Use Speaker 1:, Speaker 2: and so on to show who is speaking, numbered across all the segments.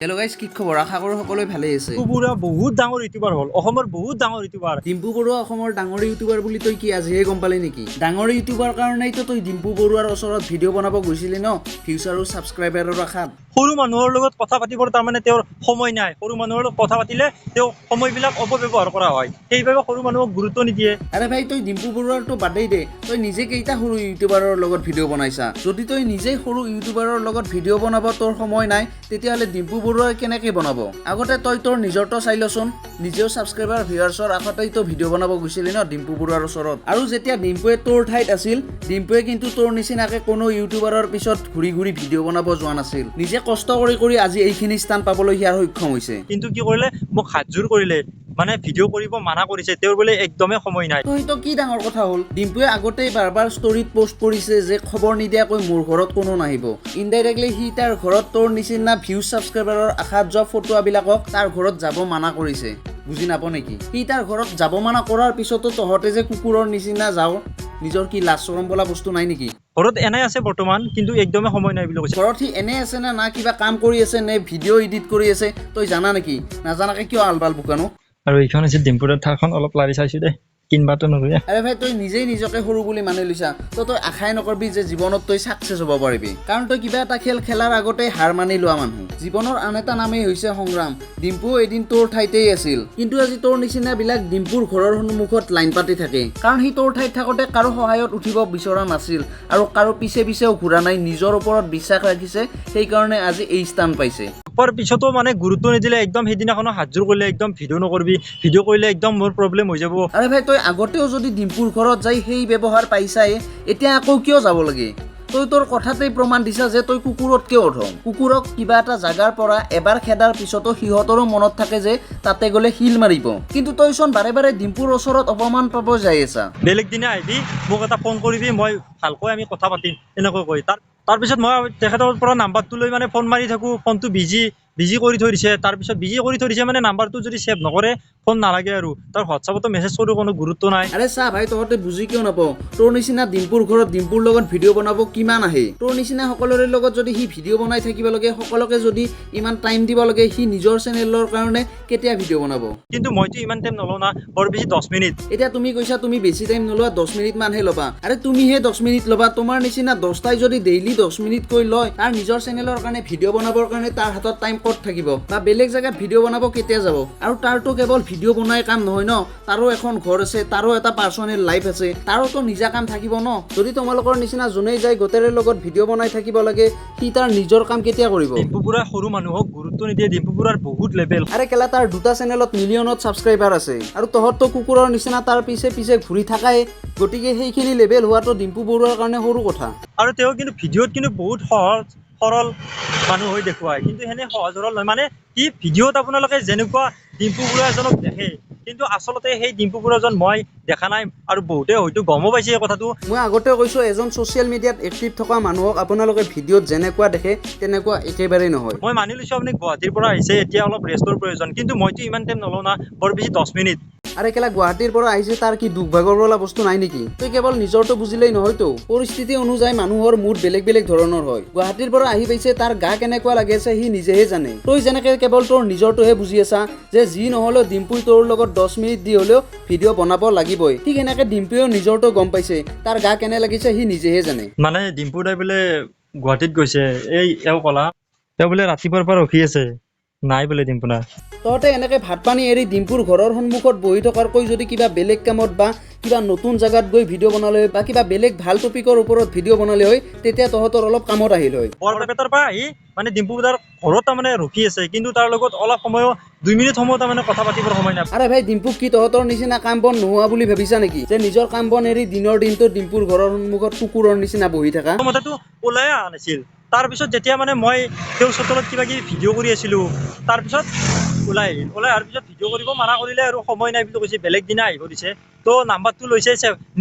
Speaker 1: Hello' guys, কি খবৰ? আশা কৰোঁ সকলোৱে ভালেই আছে।
Speaker 2: ডিম্পু বৰুৱা বহুত ডাঙৰ ইউটিউবাৰ হ'ল, অসমৰ বহুত ডাঙৰ ইউটিউবাৰ।
Speaker 1: ডিম্পু বৰুৱা অসমৰ ডাঙৰ ইউটিউবাৰ বুলি তই কি আজিহে গম পালি নেকি? ডাঙৰ ইউটিউবাৰ কাৰণেইতো তই ডিম্পু বৰুৱাৰ ওচৰত ভিডিঅ' বনাব গৈছিলি ন, ফিউচাৰৰ ছাবস্ক্ৰাইবাৰৰ আশাত।
Speaker 2: সৰু মানুহৰ লগত কথা পাতিবৰ তাৰমানে তেওঁৰ সময় নাই। সৰু মানুহৰ লগত কথা পাতিলে তেওঁ সময়বিলাক অপব্যৱহাৰ কৰা হয়, সেইবাবে সৰু মানুহক গুৰুত্ব নিদিয়ে।
Speaker 1: আৰে ভাই, তই ডিম্পু বৰুৱাৰটো বাদেই দে, তই নিজে কেইটা সৰু ইউটিউবাৰৰ লগত ভিডিঅ' বনাইছা? যদি তই নিজেই সৰু ইউটিউবাৰৰ লগত ভিডিঅ' বনাব তোৰ সময় নাই, তেতিয়াহ'লে ডিম্পু বৰুৱাই কেনেকৈ বনাব? আগতে তই তোৰ নিজৰটো চাই লচোন, নিজেও ছাবস্ক্ৰাইবাৰ ভিউৱাৰ্ছৰ আশাতেই তই ভিডিঅ' বনাব গৈছিলি ন ডিম্পু বৰুৱাৰ ওচৰত। আৰু যেতিয়া ডিম্পুৱে তোৰ ঠাইত আছিল, ডিম্পুৱে কিন্তু তোৰ নিচিনাকৈ কোনো ইউটিউবাৰৰ পিছত ঘূৰি ঘূৰি ভিডিঅ' বনাব যোৱা নাছিল। নিজে কষ্ট কৰি কৰি আজি এইখিনি স্থান পাবলৈ সিয়াৰ সক্ষম হৈছে।
Speaker 2: কিন্তু কি কৰিলে, মোক হাতযোৰ কৰিলে, মানে ভিডিঅ' কৰিব মানা কৰিছে, তেওঁৰ বোলে একদমেই সময় নাই।
Speaker 1: তো সেইটো কি ডাঙৰ কথা হ'ল? ডিম্পুৱে আগতেই বাৰ ষ্টৰীত পোষ্ট কৰিছে যে খবৰ নিদিয়াকৈ মোৰ ঘৰত কোনো নাহিব। ইনডাইৰেক্টলি সি তাৰ ঘৰত তোৰ নিচিনা ভিউজ ছাবস্ক্ৰাইবাৰৰ আশাত যোৱা ফটোৱাবিলাকক তাৰ ঘৰত যাব মানা কৰিছে। বুজি নাপাওঁ নেকি? সি তাৰ ঘৰত যাব মানা কৰাৰ পিছতো তহঁতে যে কুকুৰৰ নিচিনা যাওঁ, নিজৰ কি লাজ চৰম বোলা বস্তু নাই নেকি?
Speaker 2: ঘৰত এনে আছে বৰ্তমান, কিন্তু একদমেই সময় নাই বুলি কৈছে।
Speaker 1: ঘৰত সি এনে আছে নে না কিবা কাম কৰি আছে নে ভিডিঅ' এডিট কৰি আছে, তই জানা নেকি? নাজানাকে কিয় আলবাল বোকানো?
Speaker 2: আৰু এইখন হৈছে ডিম্পুৰ ঠাইখন, অলপ লাৰি চাইছোঁ দেই, কিনবাটো নকৰে।
Speaker 1: আৰে ভাই, তই নিজেই নিজকে সৰু বুলি মানি লৈছা, তই আশাই নকৰিবি যে জীৱনত তই ছাকচেছ হ'ব পাৰিবি। কাৰণ তই কিবা এটা খেল খেলাৰ আগতেই হাৰ মানি লোৱা মানুহ। জীৱনৰ আন এটা নামেই হৈছে সংগ্ৰাম। ডিম্পু এদিন তোৰ ঠাইতেই আছিল, কিন্তু আজি তোৰ নিচিনাবিলাক ডিম্পুৰ ঘৰৰ সন্মুখত লাইন পাতি থাকে। কাৰণ সি তোৰ ঠাইত থাকোঁতে কাৰো সহায়ত উঠিব বিচৰা নাছিল আৰু কাৰো পিছে পিছেও ঘূৰা নাই, নিজৰ ওপৰত বিশ্বাস ৰাখিছে, সেইকাৰণে আজি এই স্থান পাইছে।
Speaker 2: পোৱাৰ পিছতো মানে গুৰুত্ব নিদিলে, একদম সেইদিনাখনো হাতযোৰ কৰিলে, একদম ভিডিঅ' নকৰিবি, ভিডিঅ' কৰিলে একদম মোৰ প্ৰব্লেম হৈ যাব।
Speaker 1: আৰে ভাই, তই আগতেও যদি ডিম্পুৰ ঘৰত যাই সেই ব্যৱহাৰ পাইছাই, এতিয়া আকৌ কিয় যাব লাগে? তই তোৰ কথাতেই প্ৰমাণ দিছা যে তই কুকুৰতকৈ অধম। কুকুৰক কিবা এটা জাগাৰ পৰা এবাৰ খেদাৰ পিছতো সিহঁতৰো মনত থাকে যে তাতে গ'লে শিল মাৰিব, কিন্তু তইচোন বাৰে বাৰে ডিম্পুৰ ওচৰত অপমান পাব যাই আছা।
Speaker 2: বেলেগ দিনা আহিবি, মোক এটা ফোন কৰিবি, মই ভালকৈ আমি কথা পাতিম, এনেকৈ কৈ তাৰপিছত মই তেখেতৰ পৰা নাম্বাৰটো লৈ মানে ফোন মাৰি থাকোঁ, ফোনটো বিজি কৰি থৈ দিছে। তাৰপিছত বিজি কৰি থৈ দিছে মানে নাম্বাৰটো যদি ছেভ নকৰে ফোন নালাগে আৰু। তাৰ হোৱাটছআপতো মেছেজ কৰোঁ, কোনো গুৰুত্ব নাই।
Speaker 1: আৰে চা ভাই, তহঁতে বুজি কিয় নাপাওঁ? তোৰ নিচিনা ডিম্পুৰ ঘৰত ডিম্পুৰ লগত ভিডিঅ' বনাব কিমান আহে? তোৰ নিচিনা সকলোৰে লগত যদি সি ভিডিঅ' বনাই থাকিব লাগে, সকলোকে যদি ইমান টাইম দিব লাগে, সি নিজৰ চেনেলৰ কাৰণে কেতিয়া ভিডিঅ' বনাব?
Speaker 2: কিন্তু মইতো ইমান টাইম নলওঁ না, বৰ বেছি 10 মিনিট।
Speaker 1: এতিয়া তুমি কৈছা তুমি বেছি টাইম নোলোৱা, 10 মিনিটমানহে ল'বা। আৰে তুমিহে 10 মিনিট ল'বা, তোমাৰ নিচিনা 10টাই যদি ডেইলি 10 মিনিটকৈ লয়, তাৰ নিজৰ চেনেলৰ কাৰণে ভিডিঅ' বনাবৰ কাৰণে তাৰ হাতত টাইম ক'ত থাকিব? বা বেলেগ জেগাত ভিডিঅ' বনাব কেতিয়া যাব? আৰু তাৰতো কেৱল ভিডিঅ' বনাই কাম নহয় ন, তাৰো এখন ঘৰ আছে, তাৰো এটা পাৰ্চনেল লাইফ আছে, তাৰোতো নিজা কাম থাকিব ন। যদি তোমালোকৰ নিচিনা যোনেই যায় গোটেৰে লগত ভিডিঅ' বনাই থাকিব লাগে, সি তাৰ নিজৰ কাম কেতিয়া কৰিব?
Speaker 2: ডিম্পু বৰুৱাই সৰু মানুহক গুৰুত্ব নিদিয়ে, ডিম্পু বৰুৱাৰ বহুত লেভেল।
Speaker 1: আৰে কেলা, তাৰ দুটা চেনেলত মিলিয়নত ছাবস্ক্ৰাইবাৰ আছে, আৰু তহঁততো কুকুৰৰ নিচিনা তাৰ পিছে পিছে ঘূৰি থাকাই। গতিকে সেইখিনি লেভেল হোৱাটো ডিম্পু বৰুৱাৰ কাৰণে সৰু কথা।
Speaker 2: আৰু তেওঁ কিন্তু ভিডিঅ'ত কিন্তু বহুত সহজ সৰল মানুহ হৈ দেখুৱায়, কিন্তু সেনে সহজ সৰল নহয়। মানে কি, ভিডিঅ'ত আপোনালোকে যেনেকুৱা ডিম্পু বৰুৱা এজনক দেখে, কিন্তু আচলতে সেই ডিম্পু বৰুৱাজন মই দেখা নাই, আৰু বহুতে হয়তো গমো পাইছে এই কথাটো।
Speaker 1: মই আগতে কৈছোঁ, এজন ছ'চিয়েল মিডিয়াত এক্টিভ থকা মানুহক আপোনালোকে ভিডিঅ'ত যেনেকুৱা দেখে তেনেকুৱা একেবাৰেই নহয়।
Speaker 2: মই মানি লৈছোঁ আপুনি গুৱাহাটীৰ পৰা আহিছে, এতিয়া অলপ ৰেষ্টৰ প্ৰয়োজন, কিন্তু মইতো ইমান টাইম নলওঁ না, বৰ বেছি 10 মিনিট।
Speaker 1: আৰে কেলা, গুৱাহাটীৰ পৰা আহিছে, তাৰ কি দুখ ভাগৰ বোলা বস্তু নাই নেকি? তই কেৱল নিজৰটো বুজিলেই নহয়তো, পৰিস্থিতি অনুযায়ী মানুহৰ মুড বেলেগ বেলেগ ধৰণৰ হয়। গুৱাহাটীৰ পৰা আহি পাইছে, তাৰ গা কেনেকুৱা লাগি আছে সি নিজেহে জানে। তই যেনেকৈ কেৱল তোৰ নিজৰটোহে বুজি আছা, যে যি নহ'লেও ডিম্পুই তোৰ লগত 10 মিনিট দি হ'লেও ভিডিঅ' বনাব লাগিবই, ঠিক এনেকৈ ডিম্পুৱেও নিজৰটো গম পাইছে, তাৰ গা কেনে লাগিছে সি নিজেহে জানে।
Speaker 2: মানে ডিম্পু দাই বোলে গুৱাহাটীত গৈছে, এওঁ ক'লা, তেওঁ বোলে ৰাতিপুৱাৰ পৰা ৰখি আছে, নাই বোলে ডিম্পু দা।
Speaker 1: তহঁতে এনেকৈ ভাত পানী এৰি ডিম্পুৰ ঘৰৰ সন্মুখত বহি থকাৰকৈ যদি কিবা বেলেগ কামত বা কিবা নতুন জেগাত গৈ ভিডিঅ' বনালে হয়, বা কিবা বেলেগ ভাল টপিকৰ ওপৰত ভিডিঅ' বনালে হয়, তেতিয়া তহঁতৰ অলপ কামত আহিল হয়।
Speaker 2: বৰপেটাৰ পৰা আহি মানে ডিম্পু দাৰ ঘৰত তাৰমানে ৰখি আছে, কিন্তু তাৰ লগত অলপ সময়ো 2 মিনিট সময় তাৰমানে কথা পাতিবৰ সময় নাই।
Speaker 1: আৰে ভাই, ডিম্পুক কি তহঁতৰ নিচিনা কাম বন নোহোৱা বুলি ভাবিছা নেকি, যে নিজৰ কাম বন এৰি দিনৰ দিনটো ডিম্পুৰ ঘৰৰ সন্মুখত কুকুৰৰ নিচিনা বহি থাকা?
Speaker 2: প্ৰথমতেতো ওলাই অহা নাছিল, তাৰপিছত যেতিয়া মানে মই তেওঁৰ চোতালত কিবা কিবি ভিডিঅ' কৰি আছিলোঁ, তাৰপিছত ওলাই অহাৰ পিছত ভিডিঅ' কৰিব মানা কৰিলে, আৰু সময় নাই বুলি কৈছে, বেলেগ দিনা আহিব দিছে। তো নাম্বাৰটো লৈছে,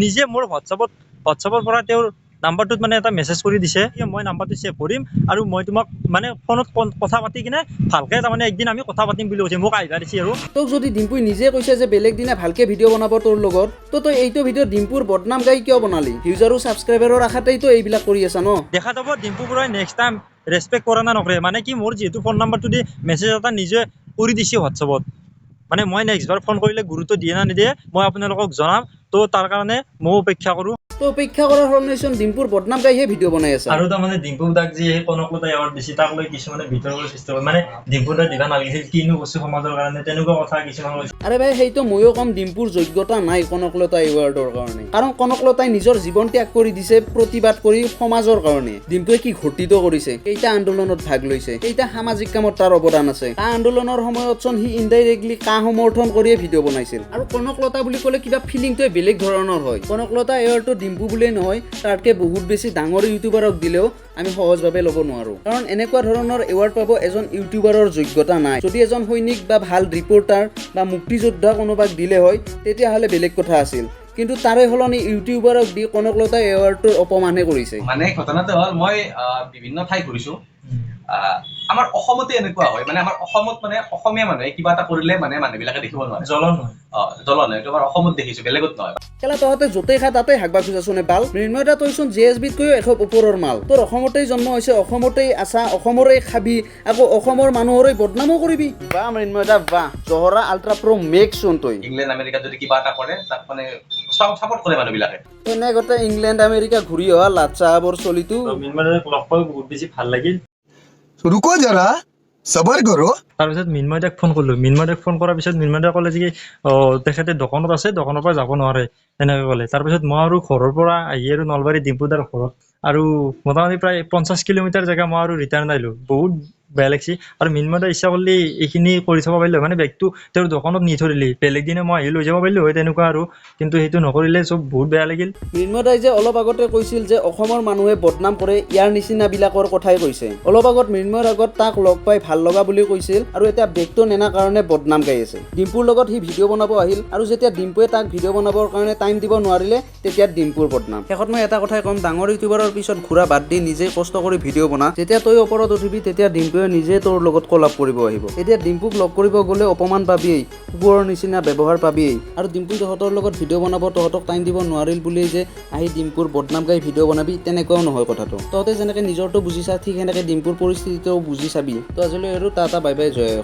Speaker 2: নিজে মোৰ হোৱাটছআপৰ পৰা তেওঁৰ নাম্বাৰটোত মানে এটা মেছেজ কৰি দিছে মই নাম্বাৰটো ছেভ কৰিম আৰু মই তোমাক মানে ফোনত কথা পাতি কিনে ভালকৈ তাৰমানে একদিন আমি কথা পাতিম বুলি কৈছে মোক আহিবা দিছে আৰু
Speaker 1: তোক যদি ডিম্পুই নিজে কৈছে যে বেলেগ দিনা ভালকে ভিডিঅ' বনাব তোৰ লগত তো তই এইটো ভিডিঅ' ডিম্পুৰ বদনাম গাই কিয় বনালি ভিউজ আৰু ছাবস্ক্ৰাইবাৰৰ আশাতেইতো এইবিলাক কৰি আছা ন
Speaker 2: দেখা যাব ডিম্পু বৰুৱাই নেক্সট টাইম ৰেচপেক্ট কৰে না নকৰে মানে কি মোৰ যিহেতু ফোন নাম্বাৰটো দি মেছেজ এটা নিজে কৰি দিছে হোৱাটছএপত মানে মই নেক্সটবাৰ ফোন কৰিলে গুৰুত্ব দিয়ে না নিদিয়ে মই আপোনালোকক জনাম তো তাৰ কাৰণে ময়ো অপেক্ষা কৰোঁ
Speaker 1: তো অপেক্ষা কৰাৰ সলনিচোন ডিম্পুৰ বদনাম গাইহে ভিডিঅ' বনাই আছে
Speaker 2: আৰু তাৰমানে ডিম্পু দাক যি সেই কনকলতা এৱাৰ্ড দিছে তাক লৈ কিছুমানে ভিতৰৰ সৃষ্টি কৰে মানে ডিম্পু দাক দিবা নালাগিছিল কিনো বস্তু সমাজৰ কাৰণে তেনেকুৱা কথা কিছুমান কৈছে
Speaker 1: আৰে ভাই সেইটো ময়ো কম ডিম্পুৰ যোগ্যতা নাই কনকলতা এৱাৰ্ডৰ কাৰণে কাৰণ কনকলতাই নিজৰ জীৱন ত্যাগ কৰি দিছে প্ৰতিবাদ কৰি সমাজৰ কাৰণে ডিম্পুৱে কি ঘটিত কৰিছে কেইটা আন্দোলনত ভাগ লৈছে কেইটা সামাজিক কামত তাৰ অৱদান আছে কা আন্দোলনৰ সময়তচোন সি ইনডাইৰেক্টলি কা সমৰ্থন কৰিয়ে ভিডিঅ' বনাইছিল আৰু কনকলতা বুলি ক'লে কিবা ফিলিংটোৱে বেলেগ ধৰণৰ হয় কনকলতা এৱাৰ্ডটো ডিম্পু বুলিয়ে নহয় তাতকৈ বহুত বেছি ডাঙৰ ইউটিউবাৰক দিলেও আমি সহজভাৱে ল'ব নোৱাৰোঁ কাৰণ এনেকুৱা ধৰণৰ এৱাৰ্ড পাব এজন ইউটিউবাৰৰ যোগ্যতা নাই যদি এজন সৈনিক বা ভাল ৰিপৰ্টাৰ বা মুক্তিযোদ্ধা কোনোবাক দিলে হয় তেতিয়াহ'লে বেলেগ কথা আছিল কিন্তু তাৰে সলনি ইউটিউবাৰক দি কনকলতা এৱাৰ্ডটোৰ অপমানহে কৰিছে
Speaker 3: মানে ঘটনাটো হ'ল মই বিভিন্ন ঠাই ঘূৰিছোঁ আমাৰ অসমতে এনেকুৱা হয় মানে আমাৰ অসমত মানে অসমীয়া মানুহে কিবা এটা কৰিলে মানে মানুহবিলাকে দেখিব নোৱাৰে
Speaker 2: জ্বলন হয়
Speaker 3: জ্বলন হয় তোমাৰ অসমত দেখিছোঁ বেলেগত নহয়
Speaker 1: কেলা তহঁতে য'তেই খা তাতেই হাকবা খোজাচোনে বাল মৃন্ময়তা তইচোন JSBতকৈও এশ ওপৰৰ মাল তোৰ অসমতেই জন্ম হৈছে অসমতেই আছা অসমৰে খাবি আকৌ অসমৰ মানুহৰে বদনামো কৰিবি বা মৃন্ময়তা বাহ জহৰা আল্ট্ৰা প্ৰ' মেক্স চোন তই
Speaker 3: ইংলেণ্ড আমেৰিকাত যদি কিবা এটা কৰে তাক মানে ছাপৰ্ট কৰে মানুহবিলাকে
Speaker 1: তেনে গোটেই ইংলেণ্ড আমেৰিকা ঘূৰি অহা লাচ্চাবৰ চলিটো
Speaker 2: মিনময়ক লগ পাই বহুত বেছি ভাল লাগিল
Speaker 4: रुको जरा सबर करो
Speaker 2: তাৰপিছত মিনময়দাক ফোন কৰিলোঁ মিনময়দাক ফোন কৰাৰ পিছত মিনময়দাই ক'লে যে তেখেতে দোকানত আছে দোকানৰ পৰা যাব নোৱাৰে এনেকৈ ক'লে তাৰপিছত মই আৰু ঘৰৰ পৰা আহি আৰু নলবাৰী ডিম্পুদাৰ ঘৰত আৰু মোটামুটি প্ৰায় 50 কিলোমিটাৰ জেগা মই আৰু ৰিটাৰ্ণ আহিলোঁ বহুত বেয়া লাগিছে আৰু মিনময়দাই ইচ্ছা কৰিলে এইখিনি কৰি থ'ব পাৰিলোঁ মানে বেগটো তেওঁৰ দোকানত নি থৈ দিলে বেলেগ দিনে মই আহি লৈ যাব পাৰিলোঁ হয় তেনেকুৱা আৰু কিন্তু সেইটো নকৰিলে চব বহুত বেয়া লাগিল
Speaker 1: মৃন্ময়দাই যে অলপ আগতে কৈছিল যে অসমৰ মানুহে বদনাম কৰে ইয়াৰ নিচিনাবিলাকৰ কথাই কৈছে অলপ আগত মৃন্ময়ৰ আগত তাক লগ পাই ভাল লগা বুলি কৈছিল আৰু এতিয়া বেগটো নেনা কাৰণে বদনাম গাই আছে ডিম্পুৰ লগত সি ভিডিঅ' বনাব আহিল আৰু যেতিয়া ডিম্পুৱে তাক ভিডিঅ' বনাবৰ কাৰণে টাইম দিব নোৱাৰিলে তেতিয়া ডিম্পুৰ বদনাম শেষত মই এটা কথাই ক'ম ডাঙৰ ইউটিউবাৰৰ পিছত ঘূৰা বাদ দি নিজে কষ্ট কৰি ভিডিঅ' বনা যেতিয়া তই ওপৰত উঠিবি তেতিয়া ডিম্পুৱে নিজে তোৰ লগত কলাপ কৰিব আহিব এতিয়া ডিম্পুক লগ কৰিব গ'লে অপমান পাবিয়েই কুকুৰৰ নিচিনা ব্যৱহাৰ পাবিয়েই আৰু ডিম্পুই তহঁতৰ লগত ভিডিঅ' বনাব তহঁতক টাইম দিব নোৱাৰিল বুলিয়েই যে আহি ডিম্পুৰ বদনাম গাই ভিডিঅ' বনাবি তেনেকুৱাও নহয় কথাটো তহঁতে যেনেকৈ নিজৰটো বুজিছা ঠিক সেনেকৈ ডিম্পুৰ পৰিস্থিতিটোও বুজি চাবি তো আজিলৈ আৰু টাটা বাই বাই জয়